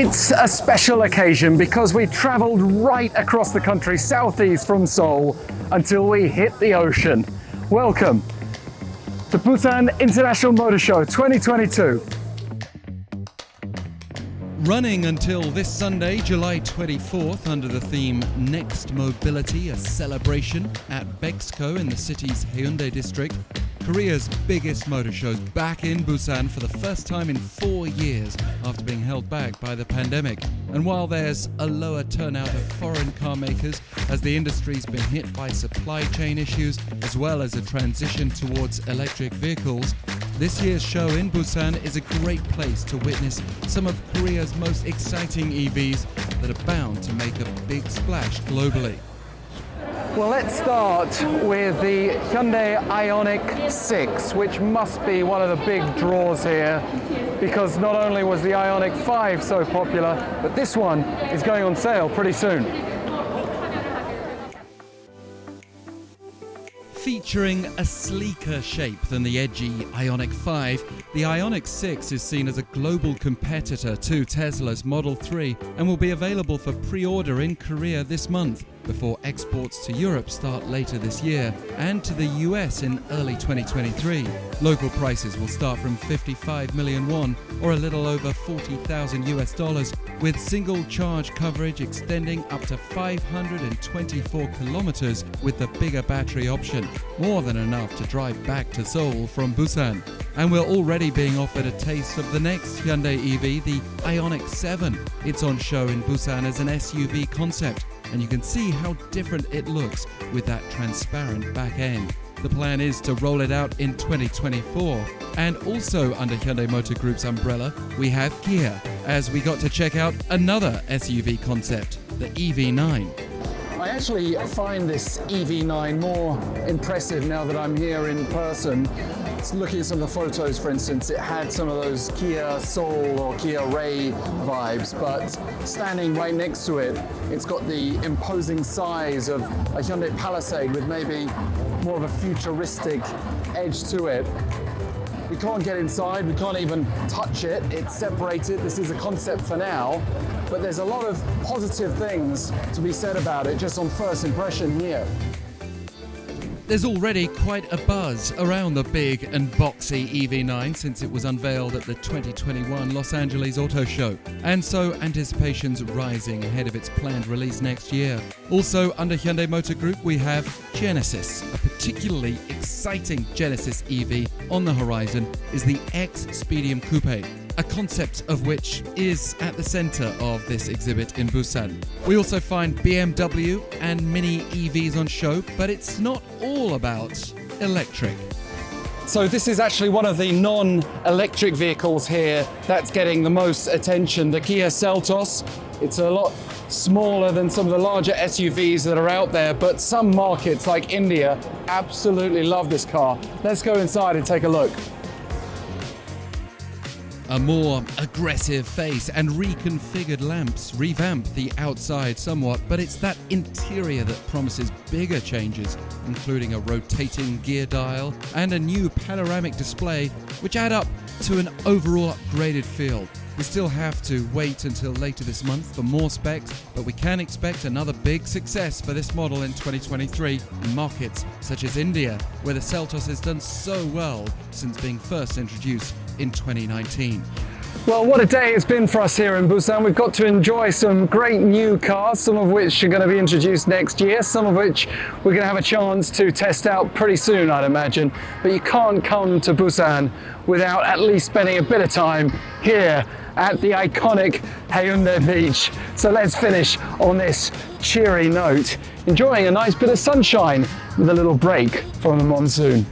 It's a special occasion because we traveled right across the country southeast from Seoul until we hit the ocean. Welcome to Busan International Motor Show 2022. Running until this Sunday, July 24th, under the theme Next Mobility, a celebration at Bexco in the city's Hyundai district. Korea's biggest motor show's back in Busan for the first time in 4 years after being held back by the pandemic. And while there's a lower turnout of foreign car makers as the industry's been hit by supply chain issues as well as a transition towards electric vehicles, this year's show in Busan is a great place to witness some of Korea's most exciting EVs that are bound to make a big splash globally. Well, let's start with the Hyundai IONIQ 6, which must be one of the big draws here because not only was the IONIQ 5 so popular, but this one is going on sale pretty soon. Featuring a sleeker shape than the edgy IONIQ 5, the IONIQ 6 is seen as a global competitor to Tesla's Model 3 and will be available for pre-order in Korea this month, before exports to Europe start later this year and to the US in early 2023. Local prices will start from 55 million won, or a little over $40,000, with single charge coverage extending up to 524 kilometers with the bigger battery option, more than enough to drive back to Seoul from Busan. And we're already being offered a taste of the next Hyundai EV, the IONIQ 7. It's on show in Busan as an SUV concept, and you can see how different it looks with that transparent back end. The plan is to roll it out in 2024. And also under Hyundai Motor Group's umbrella, we have Kia, as we got to check out another SUV concept, the EV9. I actually find this EV9 more impressive now that I'm here in person. Looking at some of the photos, for instance, it had some of those Kia Soul or Kia Ray vibes, but standing right next to it, it's got the imposing size of a Hyundai Palisade with maybe more of a futuristic edge to it. We can't get inside, we can't even touch it, it's separated. This is a concept for now, but there's a lot of positive things to be said about it just on first impression here. There's already quite a buzz around the big and boxy EV9 since it was unveiled at the 2021 Los Angeles Auto Show, and so anticipation's rising ahead of its planned release next year. Also under Hyundai Motor Group we have Genesis. A particularly exciting Genesis EV on the horizon is the X-Speedium-Coupe, a concept of which is at the center of this exhibit in Busan. We also find BMW and Mini EVs on show, but it's not all about electric. So this is actually one of the non-electric vehicles here that's getting the most attention, the Kia Seltos. It's a lot smaller than some of the larger SUVs that are out there, but some markets like India absolutely love this car. Let's go inside and take a look. A more aggressive face and reconfigured lamps revamp the outside somewhat, but it's that interior that promises bigger changes, including a rotating gear dial and a new panoramic display, which add up to an overall upgraded feel. We still have to wait until later this month for more specs, but we can expect another big success for this model in 2023 in markets such as India, where the Seltos has done so well since being first introduced in 2019. Well, what a day it's been for us here in Busan. We've got to enjoy some great new cars, some of which are going to be introduced next year, some of which we're going to have a chance to test out pretty soon, I'd imagine. But you can't come to Busan without at least spending a bit of time here at the iconic Hyundai Beach. So let's finish on this cheery note, enjoying a nice bit of sunshine with a little break from the monsoon.